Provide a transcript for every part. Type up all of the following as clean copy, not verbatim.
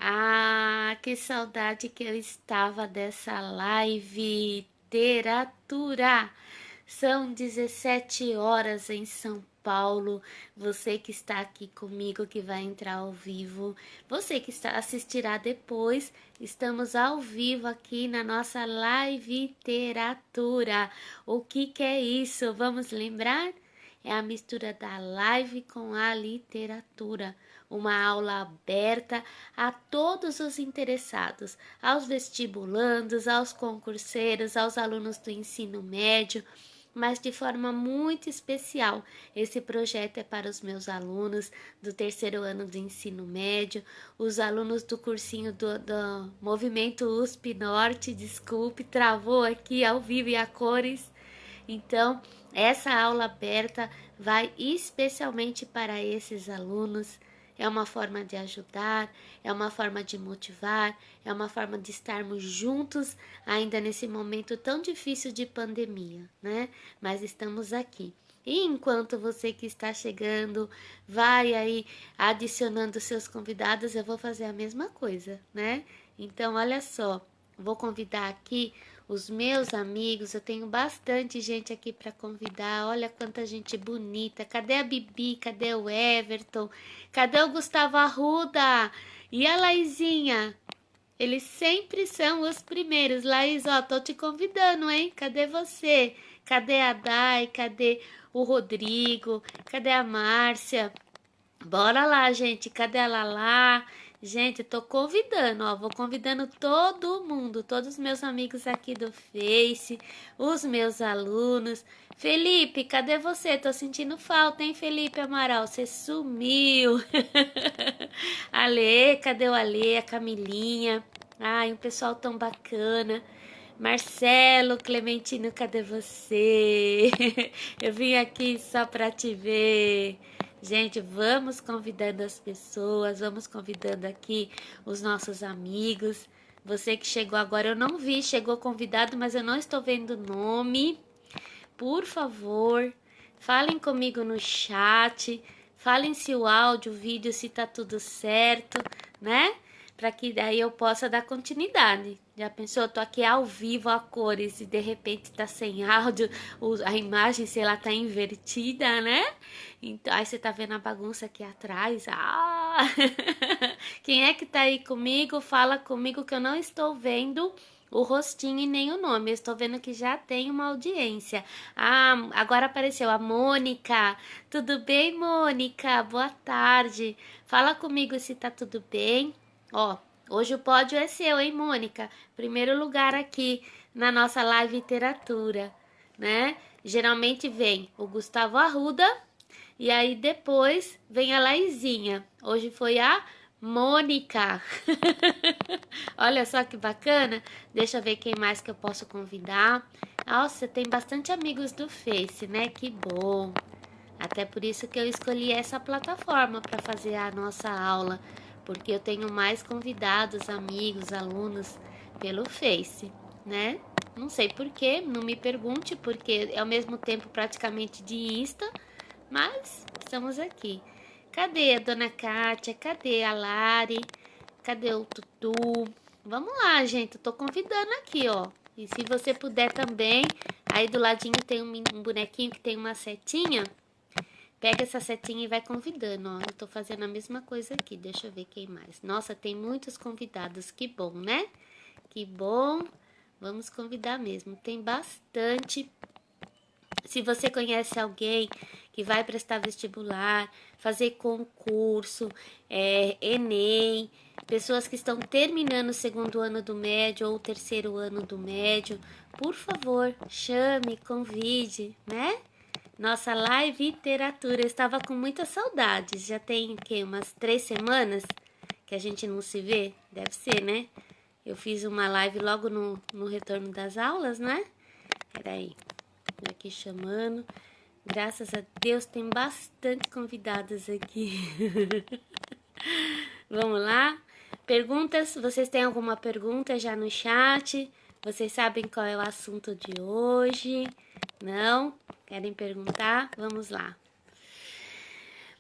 Ah, que saudade que eu estava dessa live literatura. São 17 horas em São Paulo. Você que está aqui comigo, que vai entrar ao vivo. Você que assistirá depois. Estamos ao vivo aqui na nossa live literatura. O que é isso? Vamos lembrar? É a mistura da live com a literatura, uma aula aberta a todos os interessados, aos vestibulandos, aos concurseiros, aos alunos do ensino médio, mas de forma muito especial. Esse projeto é para os meus alunos do terceiro ano do ensino médio, os alunos do cursinho do Movimento USP Norte, desculpe, travou aqui ao vivo e a cores. Então, essa aula aberta vai especialmente para esses alunos. É uma forma de ajudar, é uma forma de motivar, é uma forma de estarmos juntos ainda nesse momento tão difícil de pandemia, né? Mas estamos aqui. E enquanto você que está chegando vai aí adicionando seus convidados, eu vou fazer a mesma coisa, né? Então, olha só, vou convidar aqui os meus amigos. Eu tenho bastante gente aqui para convidar. Olha quanta gente bonita. Cadê a Bibi? Cadê o Everton? Cadê o Gustavo Arruda? E a Laizinha? Eles sempre são os primeiros. Laís, ó, tô te convidando, hein? Cadê você? Cadê a Dai? Cadê o Rodrigo? Cadê a Márcia? Bora lá, gente. Cadê a Lala? Gente, tô convidando, ó. Vou convidando todo mundo, todos os meus amigos aqui do Face, os meus alunos. Felipe, cadê você? Tô sentindo falta, hein, Felipe Amaral? Você sumiu. Ale, cadê o Ale? A Camilinha. Ai, um pessoal tão bacana. Marcelo, Clementino, cadê você? Eu vim aqui só pra te ver. Gente, vamos convidando as pessoas, vamos convidando aqui os nossos amigos. Você que chegou agora, eu não vi, chegou convidado, mas eu não estou vendo o nome. Por favor, falem comigo no chat, falem se o áudio, o vídeo, se tá tudo certo, né? Para que daí eu possa dar continuidade. Já pensou? Eu tô aqui ao vivo a cores e de repente tá sem áudio, a imagem, sei lá, tá invertida, né? Então, aí você tá vendo a bagunça aqui atrás. Ah! Quem é que tá aí comigo? Fala comigo que eu não estou vendo o rostinho e nem o nome. Eu estou vendo que já tem uma audiência. Ah, agora apareceu a Mônica. Tudo bem, Mônica? Boa tarde. Fala comigo se tá tudo bem. Ó, hoje o pódio é seu, hein, Mônica? Primeiro lugar aqui na nossa live literatura, né? Geralmente vem o Gustavo Arruda e aí depois vem a Laizinha. Hoje foi a Mônica. Olha só que bacana. Deixa eu ver quem mais que eu posso convidar. Nossa, tem bastante amigos do Face, né? Que bom. Até por isso que eu escolhi essa plataforma para fazer a nossa aula, porque eu tenho mais convidados, amigos, alunos pelo Face, né? Não sei por quê, não me pergunte, porque é ao mesmo tempo praticamente de Insta, mas estamos aqui. Cadê a dona Kátia? Cadê a Lari? Cadê o Tutu? Vamos lá, gente. Eu tô convidando aqui, ó. E se você puder também, aí do ladinho tem um bonequinho que tem uma setinha. Pega essa setinha e vai convidando, ó. Eu tô fazendo a mesma coisa aqui. Deixa eu ver quem mais. Nossa, tem muitos convidados. Que bom, né? Que bom. Vamos convidar mesmo. Tem bastante. Se você conhece alguém que vai prestar vestibular, fazer concurso, Enem, pessoas que estão terminando o segundo ano do médio ou o terceiro ano do médio, por favor, chame, convide, né? Nossa live literatura, eu estava com muitas saudades. Já tem o quê? Umas 3 semanas que a gente não se vê? Deve ser, né? Eu fiz uma live logo no retorno das aulas, né? Peraí, aqui chamando. Graças a Deus tem bastante convidados aqui. Vamos lá? Perguntas? Vocês têm alguma pergunta já no chat? Vocês sabem qual é o assunto de hoje? Não? Querem perguntar? Vamos lá.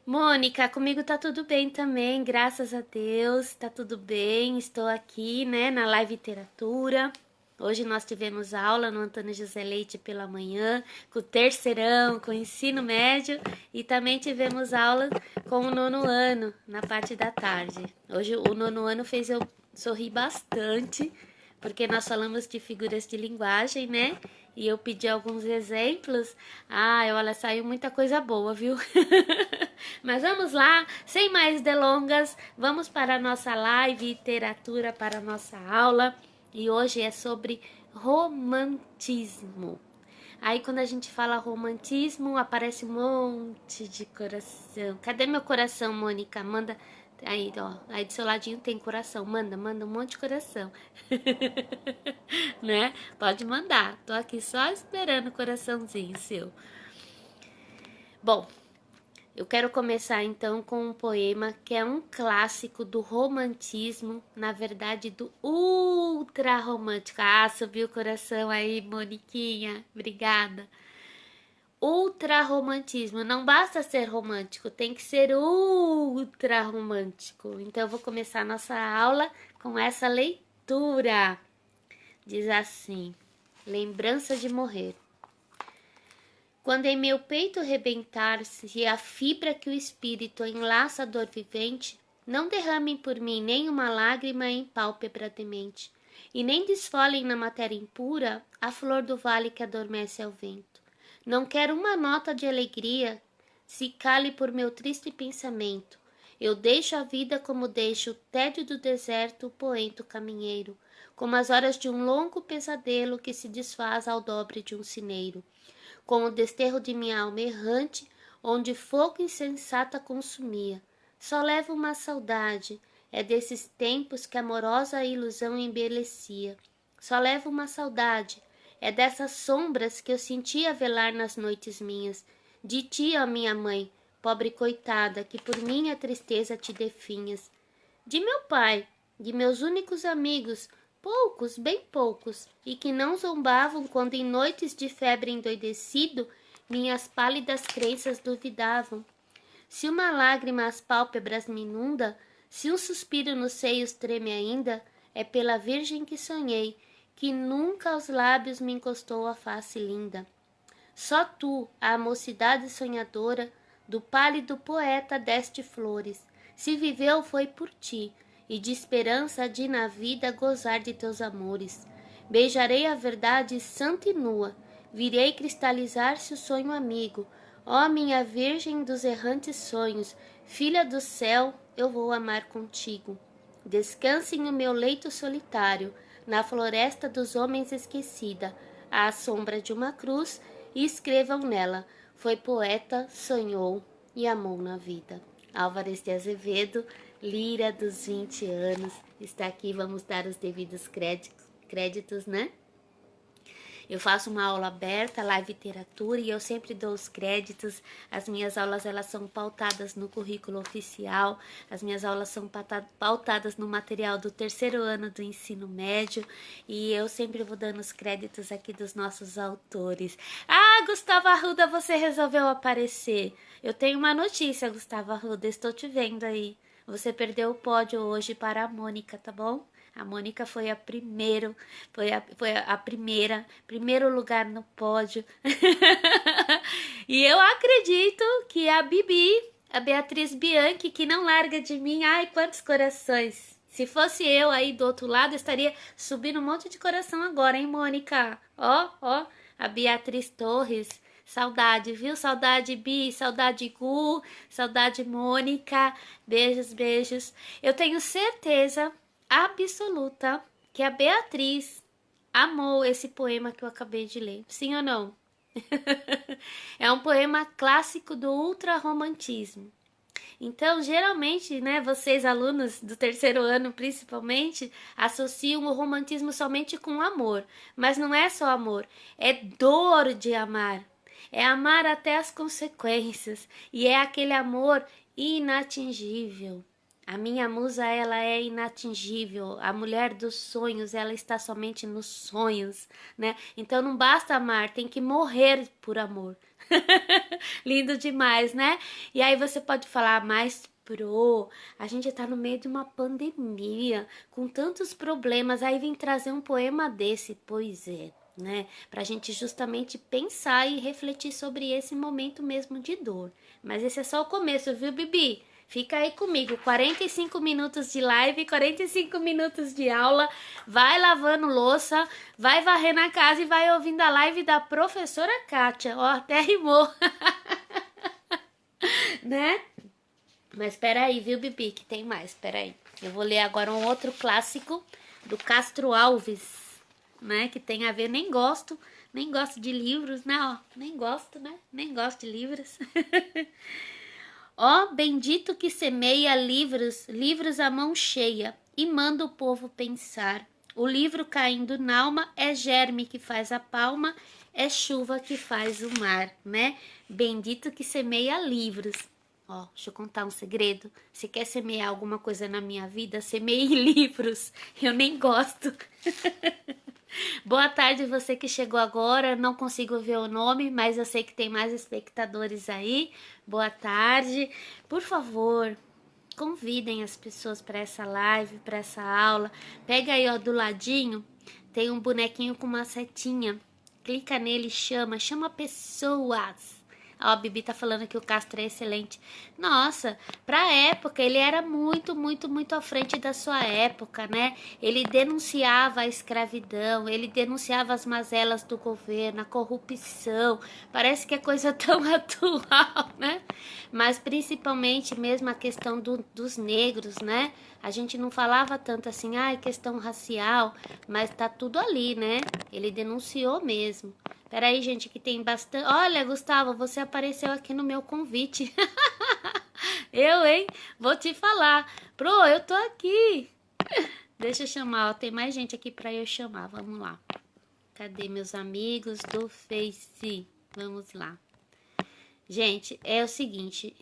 Mônica, comigo tá tudo bem também, graças a Deus, tá tudo bem. Estou aqui, né, na live literatura. Hoje nós tivemos aula no Antônio José Leite pela manhã, com o terceirão, com o ensino médio, e também tivemos aula com o nono ano na parte da tarde. Hoje o nono ano fez eu sorrir bastante, porque nós falamos de figuras de linguagem, né? E eu pedi alguns exemplos. Ah, olha, saiu muita coisa boa, viu? Mas vamos lá, sem mais delongas, vamos para a nossa live literatura, para a nossa aula. E hoje é sobre romantismo. Aí quando a gente fala romantismo, aparece um monte de coração. Cadê meu coração, Mônica? Manda aí, ó. Aí do seu ladinho tem coração. Manda um monte de coração. Né? Pode mandar. Tô aqui só esperando o coraçãozinho seu. Bom, eu quero começar então com um poema que é um clássico do romantismo, na verdade do ultra romântico. Ah, subiu o coração aí, Moniquinha, obrigada. Ultra romantismo, não basta ser romântico, tem que ser ultra romântico. Então eu vou começar a nossa aula com essa leitura. Diz assim: lembrança de morrer. Quando em meu peito rebentar-se a fibra que o espírito enlaça a dor vivente, não derramem por mim nem uma lágrima em pálpebra demente, e nem desfolem na matéria impura a flor do vale que adormece ao vento. Não quero uma nota de alegria, se cale por meu triste pensamento. Eu deixo a vida como deixo o tédio do deserto, o poento caminheiro, como as horas de um longo pesadelo que se desfaz ao dobre de um sineiro. Com o desterro de minha alma errante, onde fogo insensata consumia. Só levo uma saudade, é desses tempos que amorosa ilusão embelecia. Só levo uma saudade, é dessas sombras que eu sentia velar nas noites minhas. De ti, ó minha mãe, pobre coitada, que por minha tristeza te definhas. De meu pai, de meus únicos amigos, poucos, bem poucos, e que não zombavam quando em noites de febre endoidecido minhas pálidas crenças duvidavam. Se uma lágrima às pálpebras me inunda, se um suspiro nos seios treme ainda, é pela virgem que sonhei, que nunca aos lábios me encostou a face linda. Só tu, a mocidade sonhadora, do pálido poeta deste flores. Se viveu foi por ti, e de esperança de na vida gozar de teus amores. Beijarei a verdade santa e nua, virei cristalizar-se o sonho amigo. Ó minha virgem dos errantes sonhos, filha do céu, eu vou amar contigo. Descanse em o meu leito solitário, na floresta dos homens esquecida, à sombra de uma cruz, e escrevam nela: foi poeta, sonhou e amou na vida. Álvares de Azevedo, Lira dos 20 anos, está aqui, vamos dar os devidos créditos, né? Eu faço uma aula aberta, live literatura, e eu sempre dou os créditos. As minhas aulas, elas são pautadas no currículo oficial, as minhas aulas são pautadas no material do terceiro ano do ensino médio, e eu sempre vou dando os créditos aqui dos nossos autores. Ah, Gustavo Arruda, você resolveu aparecer. Eu tenho uma notícia, Gustavo Arruda, estou te vendo aí. Você perdeu o pódio hoje para a Mônica, tá bom? A Mônica foi a primeiro lugar no pódio. E eu acredito que a Bibi, a Beatriz Bianchi, que não larga de mim, ai, quantos corações. Se fosse eu aí do outro lado, eu estaria subindo um monte de coração agora, hein, Mônica? Ó, a Beatriz Torres. Saudade, viu? Saudade, Bi, saudade, Gu, saudade, Mônica. Beijos, beijos. Eu tenho certeza absoluta que a Beatriz amou esse poema que eu acabei de ler. Sim ou não? É um poema clássico do ultrarromantismo. Então, geralmente, né, vocês alunos do terceiro ano, principalmente, associam o romantismo somente com amor. Mas não é só amor, é dor de amar. É amar até as consequências. E é aquele amor inatingível. A minha musa, ela é inatingível. A mulher dos sonhos, ela está somente nos sonhos, né? Então não basta amar, tem que morrer por amor. Lindo demais, né? E aí você pode falar, mas pro, a gente tá no meio de uma pandemia, com tantos problemas, aí vem trazer um poema desse. Pois é, né? Pra gente justamente pensar e refletir sobre esse momento mesmo de dor. Mas esse é só o começo, viu, Bibi? Fica aí comigo, 45 minutos de live, 45 minutos de aula, vai lavando louça, vai varrendo a casa e vai ouvindo a live da professora Kátia. Ó, até rimou, né? Mas peraí, viu, Bibi, que tem mais, peraí. Eu vou ler agora um outro clássico do Castro Alves, né? Que tem a ver, nem gosto de livros, né? Ó, nem gosto, né? Nem gosto de livros. Ó, bendito que semeia livros, livros à mão cheia, e manda o povo pensar. O livro caindo n'alma é germe que faz a palma, é chuva que faz o mar, né? Bendito que semeia livros. Ó, deixa eu contar um segredo. Se quer semear alguma coisa na minha vida, semeie livros. Eu nem gosto. Boa tarde, você que chegou agora. Não consigo ver o nome, mas eu sei que tem mais espectadores aí. Boa tarde. Por favor, convidem as pessoas para essa live, para essa aula. Pega aí, ó, do ladinho, tem um bonequinho com uma setinha. Clica nele e chama pessoas. Ó, a Bibi tá falando que o Castro é excelente. Nossa, pra época, ele era muito à frente da sua época, né? Ele denunciava a escravidão, ele denunciava as mazelas do governo, a corrupção. Parece que é coisa tão atual, né? Mas principalmente mesmo a questão dos negros, né? A gente não falava tanto assim, ai, questão racial, mas tá tudo ali, né? Ele denunciou mesmo. Peraí, gente, que tem bastante... Olha, Gustavo, você apareceu aqui no meu convite. Eu, hein? Vou te falar. Pro, eu tô aqui. Deixa eu chamar, ó. Tem mais gente aqui pra eu chamar. Vamos lá. Cadê meus amigos do Face? Vamos lá. Gente, é o seguinte,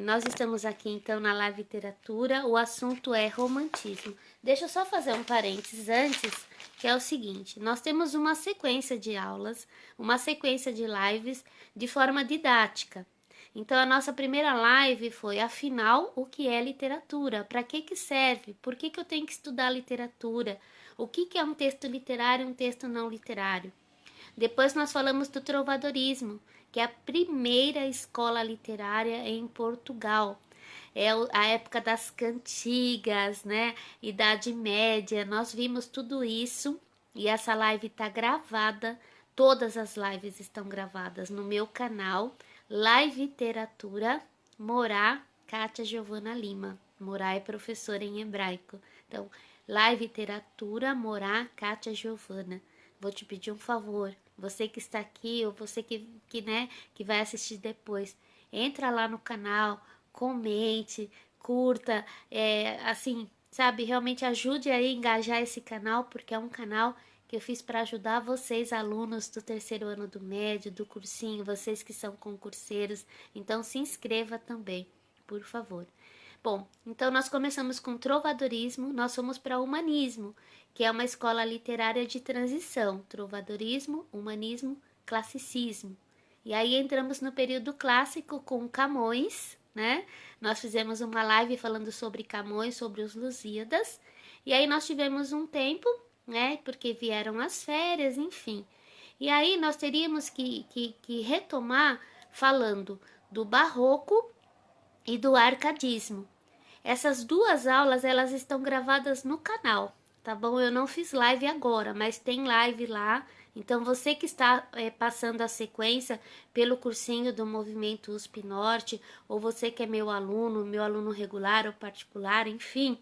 nós estamos aqui então na live literatura, o assunto é romantismo. Deixa eu só fazer um parênteses antes, que é o seguinte, nós temos uma sequência de aulas, uma sequência de lives de forma didática. Então a nossa primeira live foi, afinal, o que é literatura? Para que serve? Por que eu tenho que estudar literatura? O que é um texto literário e um texto não literário? Depois nós falamos do trovadorismo, que é a primeira escola literária em Portugal. É a época das cantigas, né? Idade Média. Nós vimos tudo isso e essa live está gravada. Todas as lives estão gravadas no meu canal, Live Literatura Morá Kátia Giovana Lima. Morá é professora em hebraico. Então, Live Literatura Morá Kátia Giovana. Vou te pedir um favor, você que está aqui ou você que vai assistir depois, entra lá no canal, comente, curta, assim, sabe, realmente ajude aí a engajar esse canal, porque é um canal que eu fiz para ajudar vocês, alunos do terceiro ano do médio, do cursinho, vocês que são concurseiros, então se inscreva também, por favor. Bom, então nós começamos com trovadorismo, nós fomos para humanismo, que é uma escola literária de transição, trovadorismo, humanismo, classicismo. E aí entramos no período clássico com Camões, né? Nós fizemos uma live falando sobre Camões, sobre os Lusíadas, e aí nós tivemos um tempo, né? Porque vieram as férias, enfim. E aí nós teríamos que retomar falando do barroco e do arcadismo. Essas duas aulas, elas estão gravadas no canal, tá bom? Eu não fiz live agora, mas tem live lá. Então, você que está passando a sequência pelo cursinho do Movimento USP Norte, ou você que é meu aluno regular ou particular, enfim,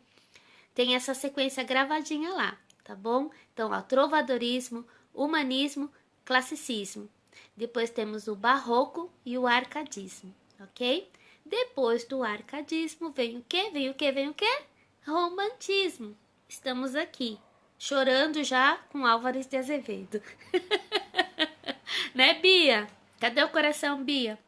tem essa sequência gravadinha lá, tá bom? Então, ó, trovadorismo, humanismo, classicismo. Depois temos o barroco e o arcadismo, ok? Depois do arcadismo vem o quê? Vem o quê? Vem o quê? Romantismo. Estamos aqui, chorando já com Álvares de Azevedo. Né, Bia? Cadê o coração, Bia?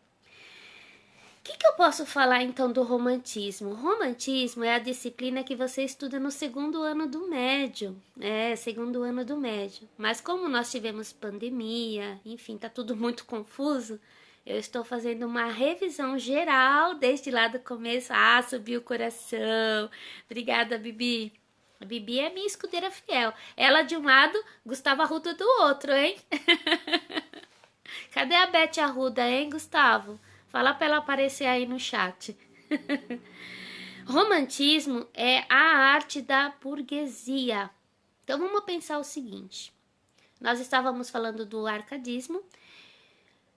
Que eu posso falar então do romantismo? O romantismo é a disciplina que você estuda no segundo ano do médio, segundo ano do médio. Mas como nós tivemos pandemia, enfim, tá tudo muito confuso, eu estou fazendo uma revisão geral desde lá do começo. Ah, subiu o coração. Obrigada, Bibi. A Bibi é minha escudeira fiel. Ela de um lado, Gustavo Arruda do outro, hein? Cadê a Beth Arruda, hein, Gustavo? Fala pra ela aparecer aí no chat. Romantismo é a arte da burguesia. Então vamos pensar o seguinte. Nós estávamos falando do arcadismo.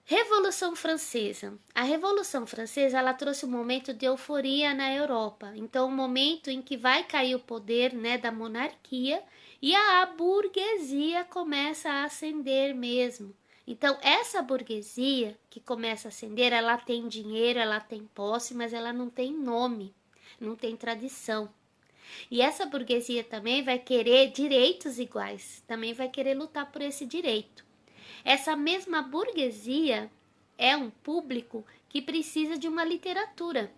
Revolução Francesa. A Revolução Francesa, ela trouxe um momento de euforia na Europa. Então, um momento em que vai cair o poder, né, da monarquia e a burguesia começa a ascender mesmo. Então, essa burguesia que começa a ascender, ela tem dinheiro, ela tem posse, mas ela não tem nome, não tem tradição. E essa burguesia também vai querer direitos iguais, também vai querer lutar por esse direito. Essa mesma burguesia é um público que precisa de uma literatura.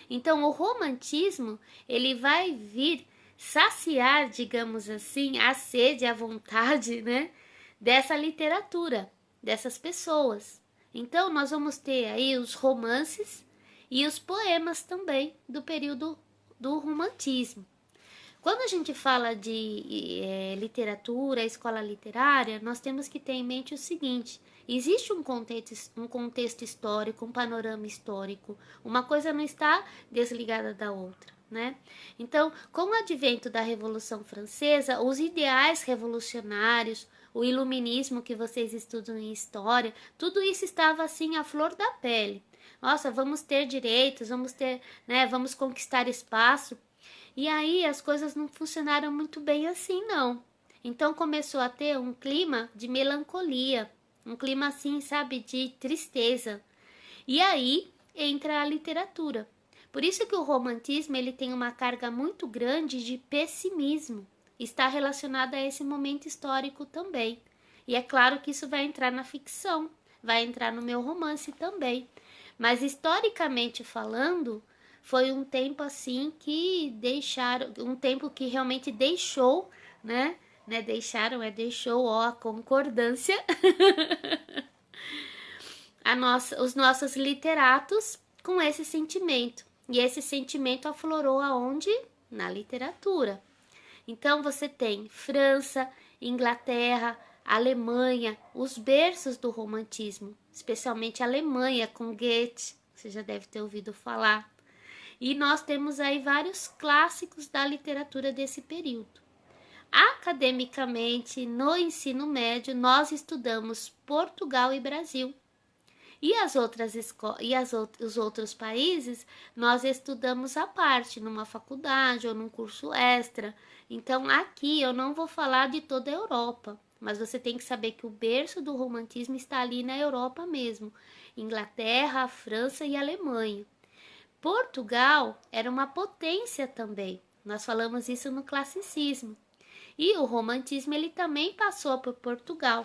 Então, o romantismo, ele vai vir saciar, digamos assim, a sede, a vontade, né, dessa literatura, dessas pessoas. Então, nós vamos ter aí os romances e os poemas também do período do romantismo. Quando a gente fala de literatura, escola literária, nós temos que ter em mente o seguinte: existe um contexto histórico, um panorama histórico, uma coisa não está desligada da outra, né? Então, com o advento da Revolução Francesa, os ideais revolucionários, o iluminismo que vocês estudam em história, tudo isso estava assim à flor da pele. Nossa, vamos ter direitos, vamos ter, né, vamos conquistar espaço. E aí as coisas não funcionaram muito bem assim, não. Então começou a ter um clima de melancolia, um clima assim, sabe, de tristeza. E aí entra a literatura. Por isso que o romantismo ele tem uma carga muito grande de pessimismo. Está relacionado a esse momento histórico também. E é claro que isso vai entrar na ficção, vai entrar no meu romance também. Mas historicamente falando, foi um tempo assim que deixaram, um tempo que realmente deixou, né? Deixou, ó, a concordância. Os nossos literatos com esse sentimento. E esse sentimento aflorou aonde? Na literatura. Então você tem França, Inglaterra, Alemanha, os berços do romantismo, especialmente a Alemanha com Goethe, você já deve ter ouvido falar. E nós temos aí vários clássicos da literatura desse período. Academicamente, no ensino médio, nós estudamos Portugal e Brasil. E os outros países, nós estudamos à parte, numa faculdade ou num curso extra. Então, aqui eu não vou falar de toda a Europa, mas você tem que saber que o berço do romantismo está ali na Europa mesmo, Inglaterra, França e Alemanha. Portugal era uma potência também. Nós falamos isso no classicismo. E o romantismo ele também passou por Portugal.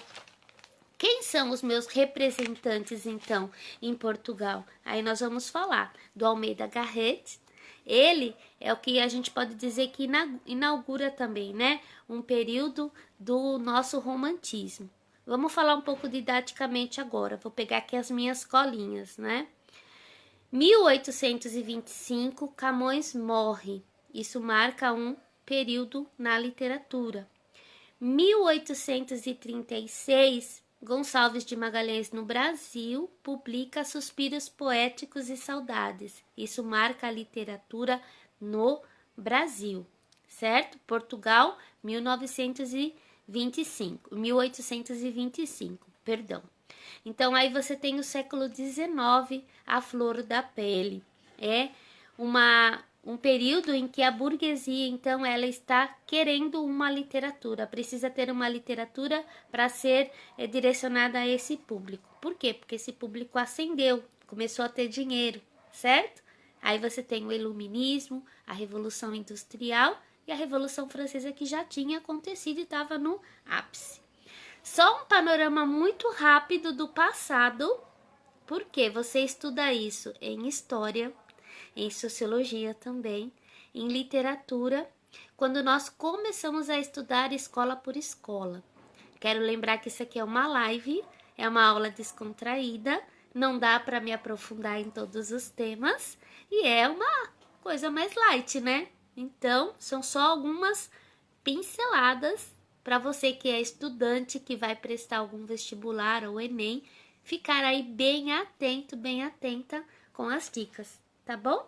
Quem são os meus representantes, então, em Portugal? Aí nós vamos falar do Almeida Garrett. Ele é o que a gente pode dizer que inaugura também, né? Um período do nosso romantismo. Vamos falar um pouco didaticamente agora. Vou pegar aqui as minhas colinhas, né? 1825, Camões morre. Isso marca um período na literatura. 1836, Gonçalves de Magalhães no Brasil publica Suspiros Poéticos e Saudades. Isso marca a literatura no Brasil, certo? Portugal, 1825, perdão. Então aí você tem o século XIX, a flor da pele. É um período em que a burguesia, então, ela está querendo uma literatura, precisa ter uma literatura para ser direcionada a esse público. Por quê? Porque esse público ascendeu, começou a ter dinheiro, certo? Aí você tem o iluminismo, a Revolução Industrial e a Revolução Francesa que já tinha acontecido e estava no ápice. Só um panorama muito rápido do passado, Porque você estuda isso em história, em sociologia também, em literatura, quando nós começamos a estudar escola por escola. Quero lembrar que isso aqui é uma live, é uma aula descontraída, não dá para me aprofundar em todos os temas e é uma coisa mais light, né? Então, são só algumas pinceladas para você que é estudante, que vai prestar algum vestibular ou Enem, ficar aí bem atento, bem atenta com as dicas, tá bom?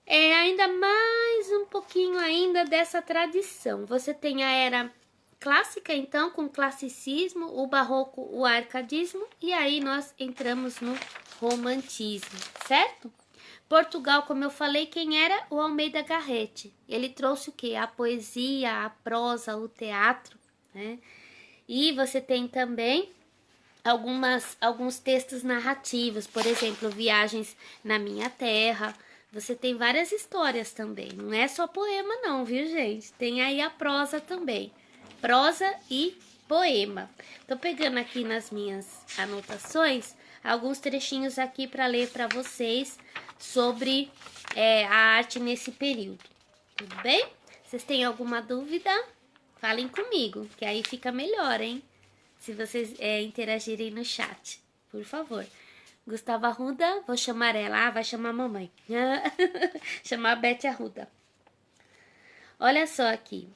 Ainda mais um pouquinho ainda dessa tradição. Você tem a era clássica, então, com o classicismo, o barroco, o arcadismo, e aí nós entramos no romantismo, certo? Portugal, como eu falei, quem era? O Almeida Garrett. Ele trouxe o quê? A poesia, a prosa, o teatro, né? E você tem também alguns textos narrativos, por exemplo, Viagens na Minha Terra. Você tem várias histórias também, não é só poema não, viu, gente? Tem aí a prosa também, prosa e poema. Tô pegando aqui nas minhas anotações alguns trechinhos aqui para ler para vocês sobre a arte nesse período. Tudo bem? Vocês têm alguma dúvida? Falem comigo, que aí fica melhor, hein? Se vocês interagirem no chat, por favor. Gustavo Arruda, vou chamar ela. Vai chamar a mamãe. Chamar a Beth Arruda. Olha só aqui.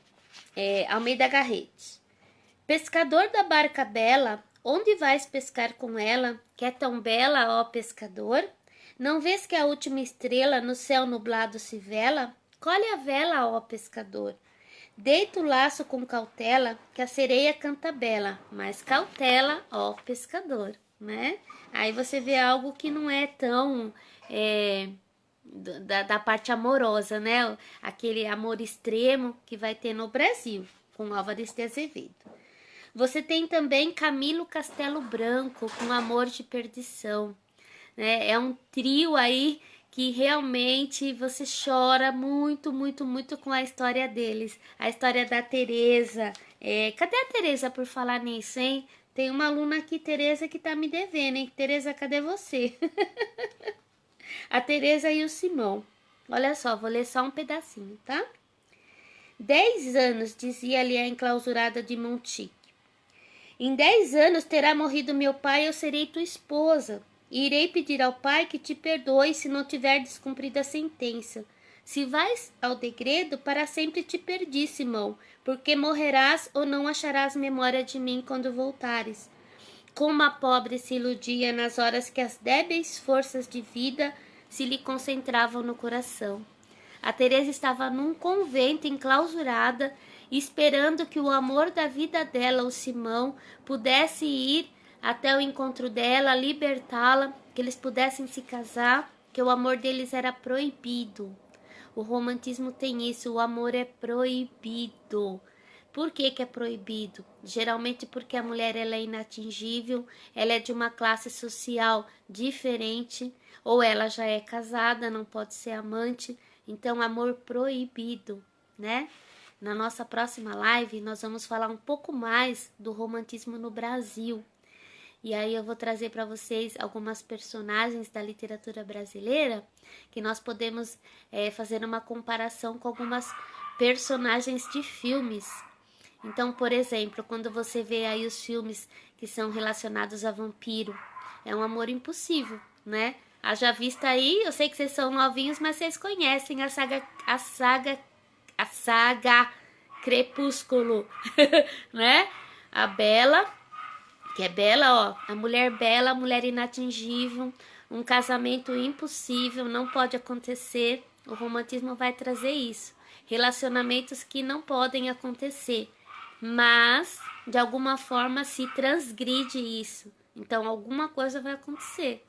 Almeida Garrett. Pescador da barca bela, onde vais pescar com ela, que é tão bela, ó pescador? Não vês que a última estrela no céu nublado se vela? Colhe a vela, ó pescador. Deita o laço com cautela, que a sereia canta bela, mas cautela, ó pescador, né? Aí você vê algo que não é tão da parte amorosa, né? Aquele amor extremo que vai ter no Brasil, com Álvares de Azevedo. Você tem também Camilo Castelo Branco, com Amor de Perdição, né? É um trio aí que realmente você chora muito, muito, muito com a história deles. A história da Tereza. Cadê a Tereza por falar nisso, hein? Tem uma aluna aqui, Tereza, que tá me devendo, hein? Tereza, cadê você? A Tereza e o Simão. Olha só, vou ler só um pedacinho, tá? 10 anos, dizia-lhe a enclausurada de Montique. Em 10 anos terá morrido meu pai, eu serei tua esposa. E irei pedir ao pai que te perdoe se não tiver descumprida a sentença. Se vais ao degredo, para sempre te perdi, Simão, porque morrerás ou não acharás memória de mim quando voltares. Como a pobre se iludia nas horas que as débeis forças de vida se lhe concentravam no coração. A Teresa estava num convento enclausurada, esperando que o amor da vida dela, o Simão, pudesse ir até o encontro dela, libertá-la, que eles pudessem se casar, que o amor deles era proibido. O romantismo tem isso, o amor é proibido. Por que é proibido? Geralmente porque a mulher ela é inatingível, ela é de uma classe social diferente, ou ela já é casada, não pode ser amante, então amor proibido, né? Na nossa próxima live nós vamos falar um pouco mais do romantismo no Brasil. E aí eu vou trazer para vocês algumas personagens da literatura brasileira que nós podemos fazer uma comparação com algumas personagens de filmes. Então, por exemplo, quando você vê aí os filmes que são relacionados a vampiro, é um amor impossível, né? Haja vista aí, eu sei que vocês são novinhos, mas vocês conhecem a saga Crepúsculo, né? A Bela, que é bela, ó, a mulher inatingível, um casamento impossível, não pode acontecer. O romantismo vai trazer isso. Relacionamentos que não podem acontecer, mas de alguma forma se transgride isso. Então alguma coisa vai acontecer.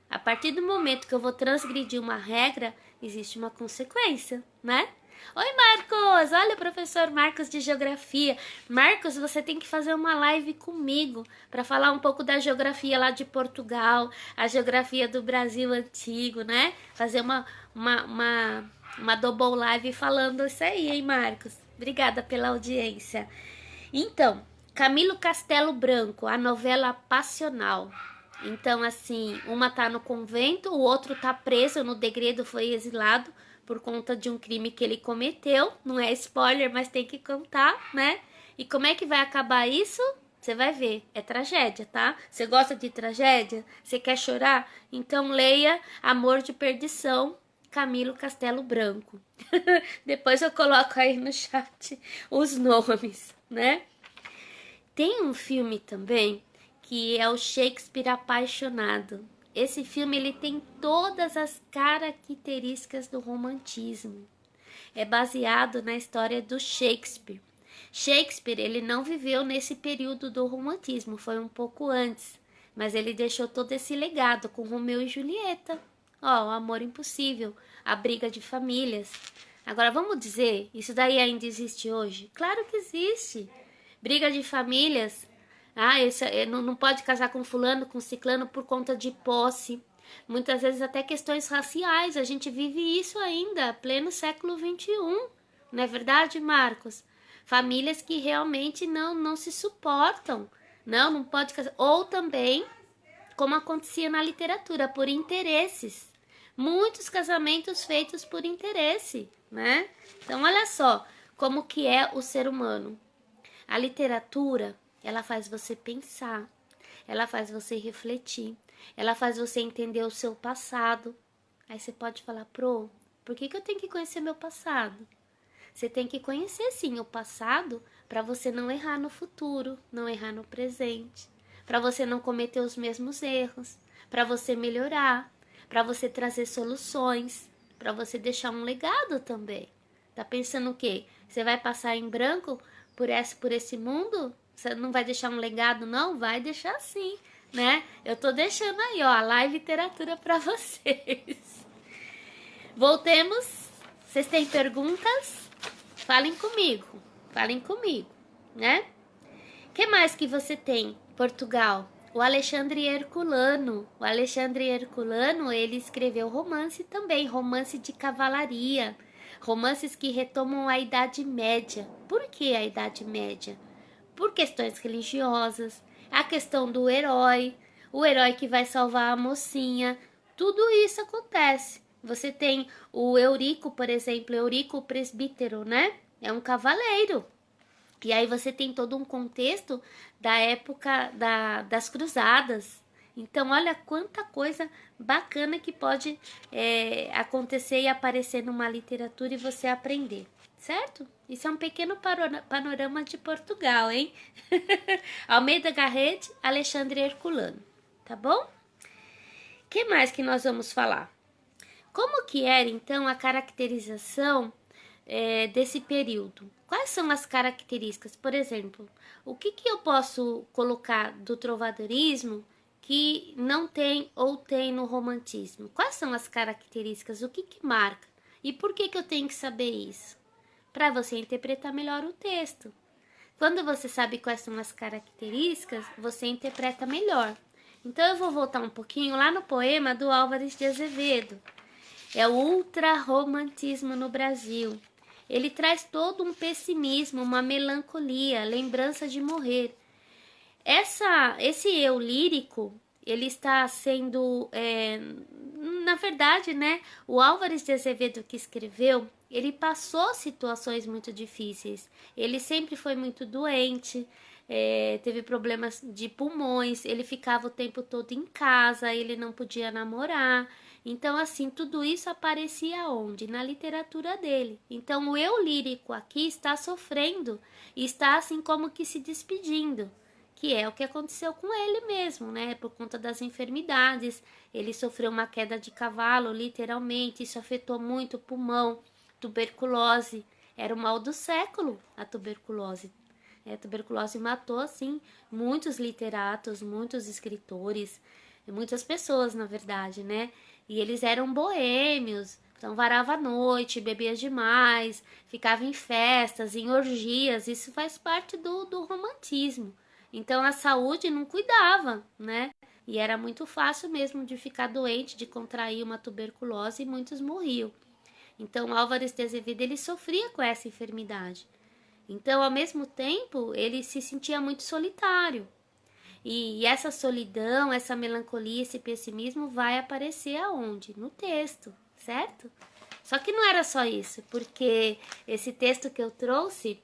A partir do momento que eu vou transgredir uma regra, existe uma consequência, né? Oi, Marcos! Olha o professor Marcos de Geografia. Marcos, você tem que fazer uma live comigo para falar um pouco da geografia lá de Portugal, a geografia do Brasil antigo, né? Fazer uma double live falando isso aí, hein, Marcos? Obrigada pela audiência. Então, Camilo Castelo Branco, a novela passional. Então, assim, uma tá no convento, o outro tá preso no degredo, foi exilado por conta de um crime que ele cometeu. Não é spoiler, mas tem que contar, né? E como é que vai acabar isso? Você vai ver, é tragédia, tá? Você gosta de tragédia? Você quer chorar? Então leia Amor de Perdição, Camilo Castelo Branco. Depois eu coloco aí no chat os nomes, né? Tem um filme também que é o Shakespeare Apaixonado. Esse filme ele tem todas as características do romantismo. É baseado na história do Shakespeare. Shakespeare ele não viveu nesse período do romantismo, foi um pouco antes, mas ele deixou todo esse legado com Romeu e Julieta. Ó, o amor impossível, a briga de famílias. Agora vamos dizer, isso daí ainda existe hoje? Claro que existe. Briga de famílias. Ah, esse, não pode casar com fulano, com ciclano por conta de posse. Muitas vezes até questões raciais. A gente vive isso ainda, pleno século XXI. Não é verdade, Marcos? Famílias que realmente não se suportam. Não pode casar. Ou também, como acontecia na literatura, por interesses. Muitos casamentos feitos por interesse, né? Então, olha só como que é o ser humano. A literatura, ela faz você pensar, ela faz você refletir, ela faz você entender o seu passado. Aí você pode falar, por que eu tenho que conhecer meu passado? Você tem que conhecer sim o passado para você não errar no futuro, não errar no presente, para você não cometer os mesmos erros, para você melhorar, para você trazer soluções, para você deixar um legado também. Tá pensando o quê? Você vai passar em branco por esse mundo? Você não vai deixar um legado, não? Vai deixar sim, né? Eu tô deixando aí, ó, a live literatura para vocês. Voltemos. Vocês têm perguntas? Falem comigo, né? Que mais que você tem? Portugal. O Alexandre Herculano. O Alexandre Herculano, ele escreveu romance também, romance de cavalaria, romances que retomam a Idade Média. Por que a Idade Média? Por questões religiosas, a questão do herói, o herói que vai salvar a mocinha, tudo isso acontece. Você tem o Eurico, por exemplo, Eurico o presbítero, né? É um cavaleiro. E aí você tem todo um contexto da época das cruzadas. Então, olha quanta coisa bacana que pode acontecer e aparecer numa literatura e você aprender, certo? Isso é um pequeno panorama de Portugal, hein? Almeida Garrett, Alexandre Herculano, tá bom? Que mais que nós vamos falar? Como que era, então, a caracterização desse período? Quais são as características? Por exemplo, o que eu posso colocar do trovadorismo que não tem ou tem no romantismo? Quais são as características? O que marca? E por que eu tenho que saber isso? Para você interpretar melhor o texto. Quando você sabe quais são as características, você interpreta melhor. Então eu vou voltar um pouquinho lá no poema do Álvares de Azevedo. É o ultrarromantismo no Brasil. Ele traz todo um pessimismo, uma melancolia, lembrança de morrer. Esse eu lírico, ele está sendo, na verdade, né? O Álvares de Azevedo que escreveu, ele passou situações muito difíceis. Ele sempre foi muito doente, teve problemas de pulmões, ele ficava o tempo todo em casa, ele não podia namorar. Então, assim, tudo isso aparecia onde? Na literatura dele. Então, o eu lírico aqui está sofrendo, está assim como que se despedindo, que é o que aconteceu com ele mesmo, né? Por conta das enfermidades. Ele sofreu uma queda de cavalo, literalmente, isso afetou muito o pulmão, tuberculose. Era o mal do século, a tuberculose. A tuberculose matou, assim, muitos literatos, muitos escritores, muitas pessoas, na verdade, né? E eles eram boêmios, então varava a noite, bebia demais, ficava em festas, em orgias, isso faz parte do romantismo. Então a saúde não cuidava, né? E era muito fácil mesmo de ficar doente, de contrair uma tuberculose e muitos morriam. Então Álvares de Azevedo ele sofria com essa enfermidade. Então, ao mesmo tempo, ele se sentia muito solitário. E essa solidão, essa melancolia, esse pessimismo vai aparecer aonde? No texto, certo? Só que não era só isso, porque esse texto que eu trouxe,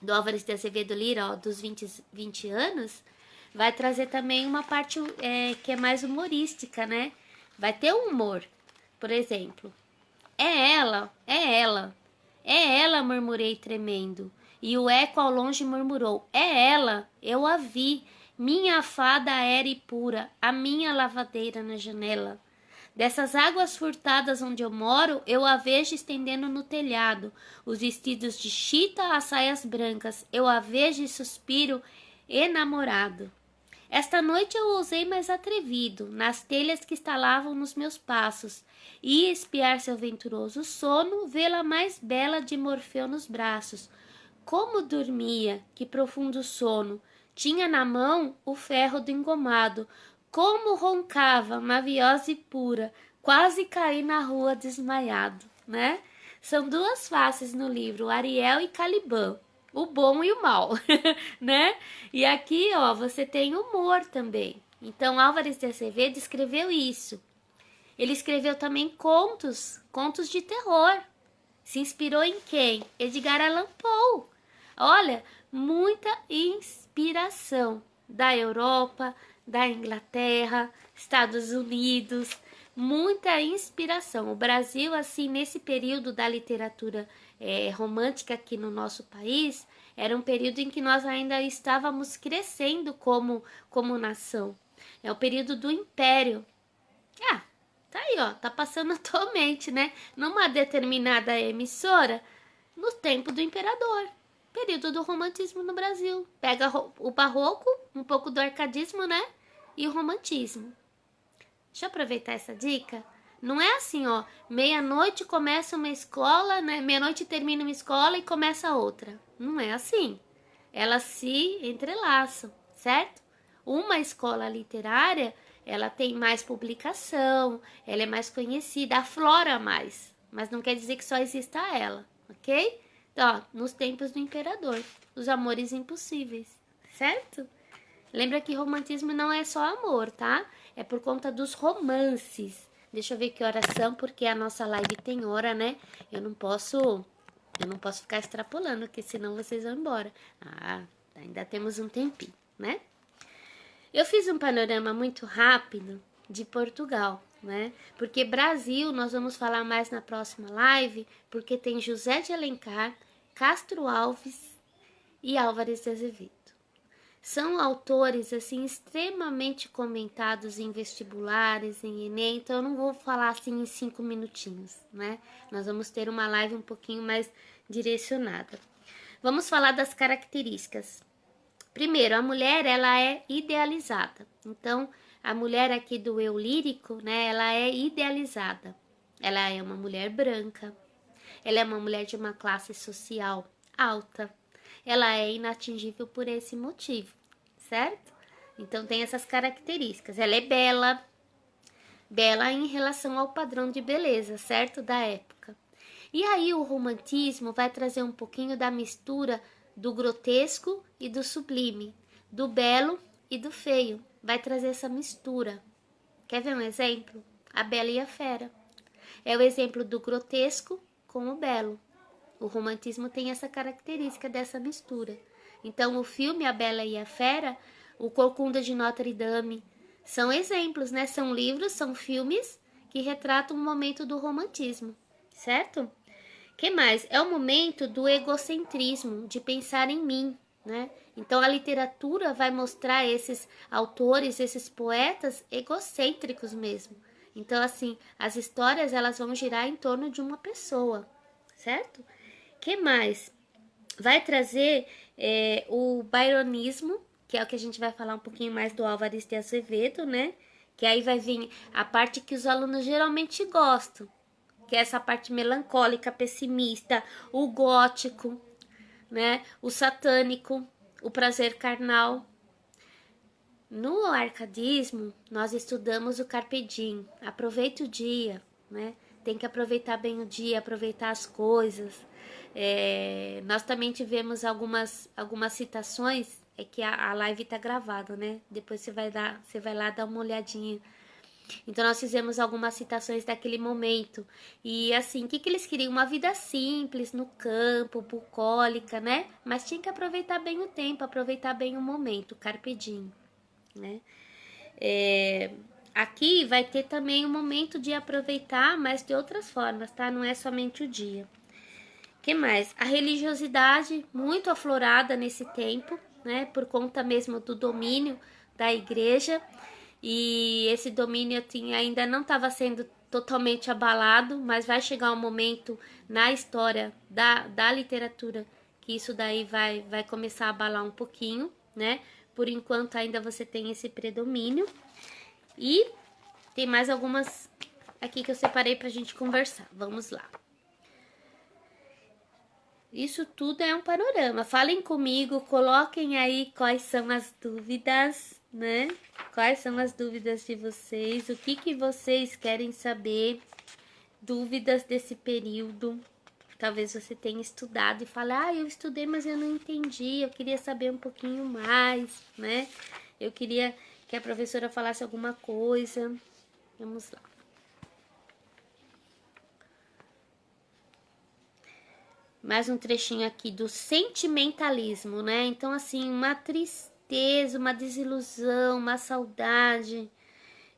do Álvares de Azevedo Lira, ó, dos 20 anos, vai trazer também uma parte que é mais humorística, né? Vai ter um humor. Por exemplo, é ela, é ela, é ela, murmurei tremendo. E o eco ao longe murmurou, é ela, eu a vi, minha fada era e pura, a minha lavadeira na janela. Dessas águas furtadas onde eu moro, eu a vejo estendendo no telhado, os vestidos de chita às saias brancas, eu a vejo e suspiro enamorado. Esta noite eu ousei mais atrevido, nas telhas que estalavam nos meus passos, e espiar seu venturoso sono, vê-la mais bela de Morfeu nos braços. Como dormia, que profundo sono! Tinha na mão o ferro do engomado. Como roncava, maviosa e pura, quase caí na rua desmaiado, né? São duas faces no livro, Ariel e Caliban, o bom e o mal, né? E aqui, ó, você tem humor também. Então, Álvares de Azevedo escreveu isso. Ele escreveu também contos de terror. Se inspirou em quem? Edgar Allan Poe. Olha, muita inspiração da Europa, da Inglaterra, Estados Unidos, muita inspiração. O Brasil, assim, nesse período da literatura romântica aqui no nosso país, era um período em que nós ainda estávamos crescendo como nação. É o período do Império. Ah, tá aí, ó, tá passando atualmente, né? Numa determinada emissora, no tempo do imperador. Período do romantismo no Brasil. Pega o barroco, um pouco do arcadismo, né? E o romantismo. Deixa eu aproveitar essa dica. Não é assim, ó, meia-noite começa uma escola, né? Meia-noite termina uma escola e começa outra. Não é assim. Elas se entrelaçam, certo? Uma escola literária, ela tem mais publicação, ela é mais conhecida, aflora mais. Mas não quer dizer que só exista ela, ok? Então, ó, nos tempos do imperador, os amores impossíveis, certo? Lembra que romantismo não é só amor, tá? É por conta dos romances. Deixa eu ver que horas são, porque a nossa live tem hora, né? Eu não posso ficar extrapolando, porque senão vocês vão embora. Ah, ainda temos um tempinho, né? Eu fiz um panorama muito rápido de Portugal, né? Porque Brasil nós vamos falar mais na próxima live, porque tem José de Alencar, Castro Alves e Álvares de Azevedo. São autores assim extremamente comentados em vestibulares, em Enem, então eu não vou falar assim em 5 minutinhos, né? Nós vamos ter uma live um pouquinho mais direcionada. Vamos falar das características. Primeiro, a mulher, ela é idealizada. Então, a mulher aqui do eu lírico, né, ela é idealizada. Ela é uma mulher branca, ela é uma mulher de uma classe social alta, ela é inatingível por esse motivo, certo? Então, tem essas características. Ela é bela, bela em relação ao padrão de beleza, certo? Da época. E aí, o romantismo vai trazer um pouquinho da mistura do grotesco e do sublime, do belo e do feio. Vai trazer essa mistura. Quer ver um exemplo? A Bela e a Fera. É o exemplo do grotesco com o belo. O romantismo tem essa característica dessa mistura. Então, o filme A Bela e a Fera, o Corcunda de Notre Dame, são exemplos, né? São livros, são filmes que retratam o momento do romantismo, certo? Que mais? É o momento do egocentrismo, de pensar em mim, né? Então a literatura vai mostrar esses autores, esses poetas egocêntricos mesmo. Então assim, as histórias elas vão girar em torno de uma pessoa, certo? Que mais? Vai trazer o byronismo, que é o que a gente vai falar um pouquinho mais do Álvares de Azevedo, né? Que aí vai vir a parte que os alunos geralmente gostam, que é essa parte melancólica, pessimista, o gótico, né? O satânico, o prazer carnal. No arcadismo, nós estudamos o carpe diem, aproveita o dia, né? Tem que aproveitar bem o dia, aproveitar as coisas. Nós também tivemos algumas citações é que a live tá gravada, né? Depois você vai lá dar uma olhadinha. Então nós fizemos algumas citações daquele momento. E assim, o que eles queriam? Uma vida simples, no campo, bucólica, né? Mas tinha que aproveitar bem o tempo, aproveitar bem o momento, carpe diem, né? Aqui vai ter também um momento de aproveitar, mas de outras formas, tá? Não é somente o dia. Que mais? A religiosidade muito aflorada nesse tempo, né? Por conta mesmo do domínio da igreja. E esse domínio ainda não estava sendo totalmente abalado, mas vai chegar um momento na história da literatura que isso daí vai começar a abalar um pouquinho, né? Por enquanto ainda você tem esse predomínio. E tem mais algumas aqui que eu separei pra gente conversar. Vamos lá. Isso tudo é um panorama. Falem comigo, coloquem aí quais são as dúvidas, né? Quais são as dúvidas de vocês? O que vocês querem saber? Dúvidas desse período? Talvez você tenha estudado e fale, eu estudei, mas eu não entendi. Eu queria saber um pouquinho mais, né? Eu queria que a professora falasse alguma coisa. Vamos lá. Mais um trechinho aqui do sentimentalismo, né? Então, assim, uma tristeza, uma desilusão, uma saudade.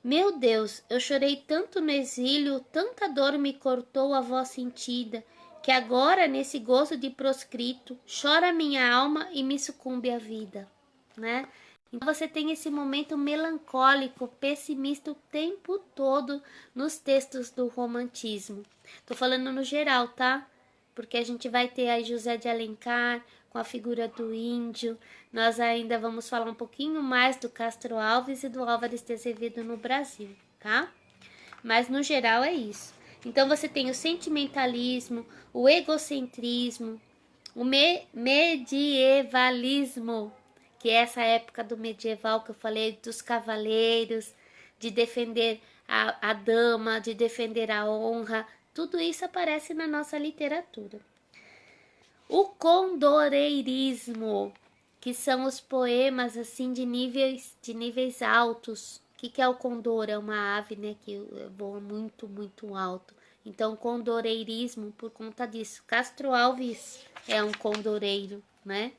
Meu Deus, eu chorei tanto no exílio, tanta dor me cortou a voz sentida, que agora, nesse gozo de proscrito, chora minha alma e me sucumbe a vida, né? Então você tem esse momento melancólico, pessimista o tempo todo nos textos do romantismo. Tô falando no geral, tá? Porque a gente vai ter aí José de Alencar com a figura do índio. Nós ainda vamos falar um pouquinho mais do Castro Alves e do Álvares de Azevedo no Brasil, tá? Mas no geral é isso. Então você tem o sentimentalismo, o egocentrismo, o medievalismo, que é essa época do medieval que eu falei, dos cavaleiros, de defender a dama, de defender a honra. Tudo isso aparece na nossa literatura. O condoreirismo, que são os poemas assim de níveis altos. O que é o condor? É uma ave, né, que voa muito, muito alto. Então, condoreirismo por conta disso. Castro Alves é um condoreiro, né?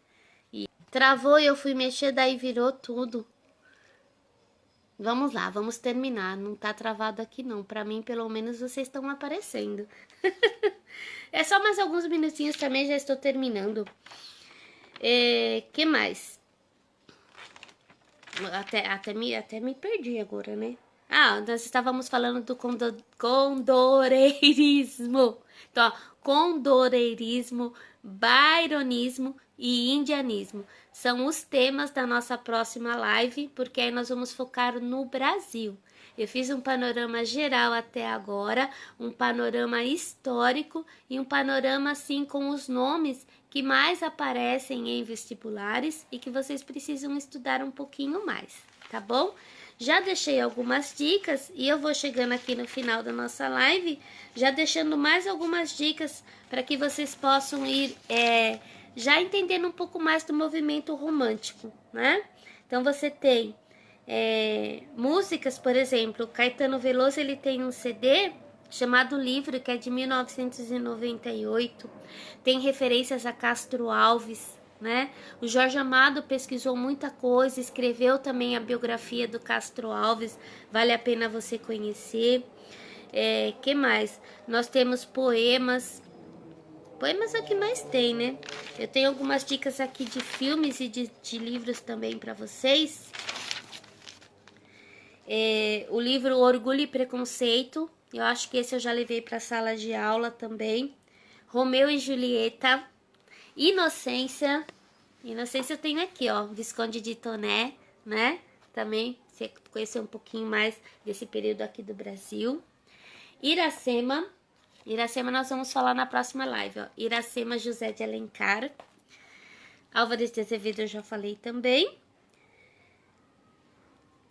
E travou e eu fui mexer, daí virou tudo. Vamos lá, vamos terminar. Não tá travado aqui não. Pra mim, pelo menos, vocês estão aparecendo. É só mais alguns minutinhos também, já estou terminando. Que mais? Até me perdi agora, né? Nós estávamos falando do condoreirismo. Então, ó, condoreirismo, byronismo e indianismo. São os temas da nossa próxima live, porque aí nós vamos focar no Brasil. Eu fiz um panorama geral até agora, um panorama histórico e um panorama assim com os nomes que mais aparecem em vestibulares e que vocês precisam estudar um pouquinho mais, tá bom? Já deixei algumas dicas e eu vou chegando aqui no final da nossa live, já deixando mais algumas dicas para que vocês possam ir já entendendo um pouco mais do movimento romântico, né? Então você tem músicas, por exemplo, Caetano Veloso, ele tem um CD chamado Livro, que é de 1998, tem referências a Castro Alves, né? O Jorge Amado pesquisou muita coisa, escreveu também a biografia do Castro Alves, vale a pena você conhecer. Que mais? Nós temos poemas é o que mais tem, né? Eu tenho algumas dicas aqui de filmes e de livros também para vocês. O livro Orgulho e Preconceito, eu acho que esse eu já levei para a sala de aula também. Romeu e Julieta, Inocência eu tenho aqui, ó, Visconde de Toné, né? Também, você conhecer um pouquinho mais desse período aqui do Brasil. Iracema nós vamos falar na próxima live, ó. Iracema, José de Alencar. Álvares de Azevedo eu já falei também.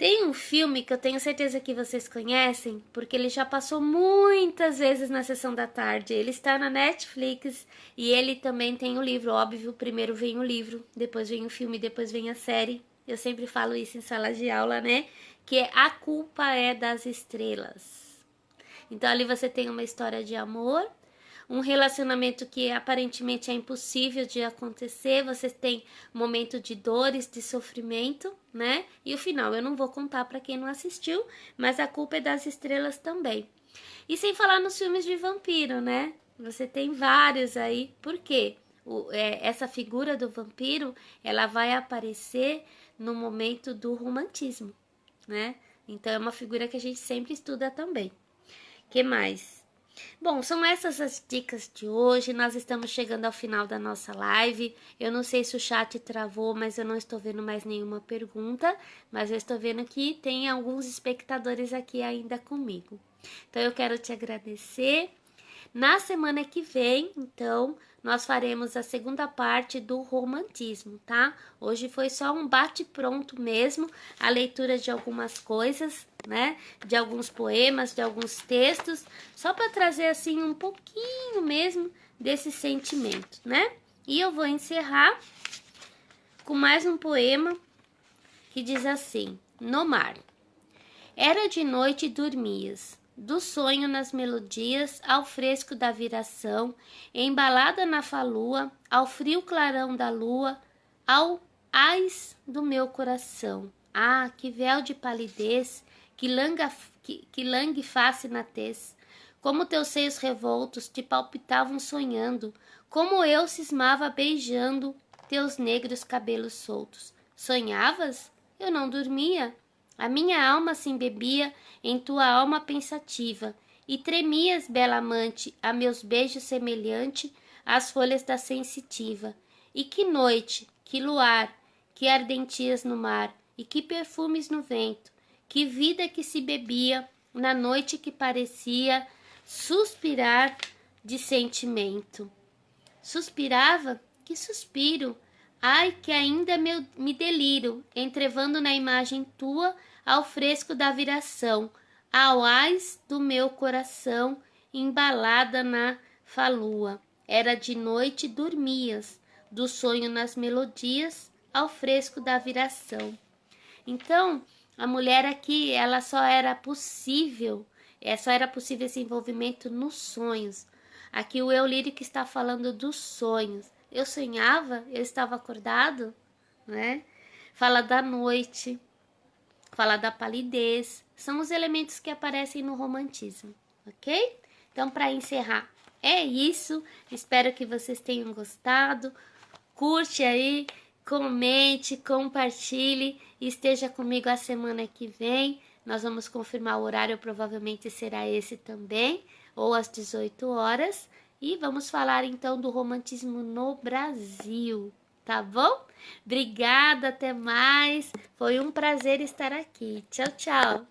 Tem um filme que eu tenho certeza que vocês conhecem, porque ele já passou muitas vezes na sessão da tarde. Ele está na Netflix e ele também tem o livro. Óbvio, primeiro vem o livro, depois vem o filme, depois vem a série. Eu sempre falo isso em sala de aula, né? Que é A Culpa é das Estrelas. Então ali você tem uma história de amor, um relacionamento que aparentemente é impossível de acontecer, você tem momento de dores, de sofrimento, né? E o final eu não vou contar para quem não assistiu, mas A Culpa é das Estrelas também. E sem falar nos filmes de vampiro, né? Você tem vários aí. Por quê? Essa figura do vampiro, ela vai aparecer no momento do romantismo, né? Então é uma figura que a gente sempre estuda também. Que mais? Bom, são essas as dicas de hoje. Nós estamos chegando ao final da nossa live. Eu não sei se o chat travou, mas eu não estou vendo mais nenhuma pergunta. Mas eu estou vendo que tem alguns espectadores aqui ainda comigo. Então eu quero te agradecer. Na semana que vem, então, nós faremos a segunda parte do romantismo, tá? Hoje foi só um bate-pronto mesmo, a leitura de algumas coisas, né? De alguns poemas, de alguns textos, só para trazer assim um pouquinho mesmo desse sentimento, né? E eu vou encerrar com mais um poema que diz assim: No mar. Era de noite e dormias, do sonho nas melodias, ao fresco da viração, embalada na falua, ao frio clarão da lua, ao ais do meu coração. Ah, que véu de palidez, que langue face na tez. Como teus seios revoltos te palpitavam sonhando, como eu cismava beijando teus negros cabelos soltos. Sonhavas? Eu não dormia. A minha alma se embebia em tua alma pensativa, e tremias, bela amante, a meus beijos semelhante às folhas da sensitiva. E que noite, que luar, que ardentias no mar, e que perfumes no vento, que vida que se bebia na noite que parecia suspirar de sentimento. Suspirava? Que suspiro! Ai, que ainda me deliro, entrevando na imagem tua ao fresco da viração, ao ais do meu coração, embalada na falua. Era de noite dormias, do sonho nas melodias, ao fresco da viração. Então, a mulher aqui, ela só era possível esse envolvimento nos sonhos. Aqui o eu lírico está falando dos sonhos. Eu sonhava, eu estava acordado, né? Fala da noite, fala da palidez. São os elementos que aparecem no romantismo, ok? Então, para encerrar, é isso. Espero que vocês tenham gostado. Curte aí, comente, compartilhe e esteja comigo a semana que vem. Nós vamos confirmar o horário, provavelmente será esse também, ou às 18 horas. E vamos falar então do romantismo no Brasil, tá bom? Obrigada, até mais. Foi um prazer estar aqui. Tchau, tchau.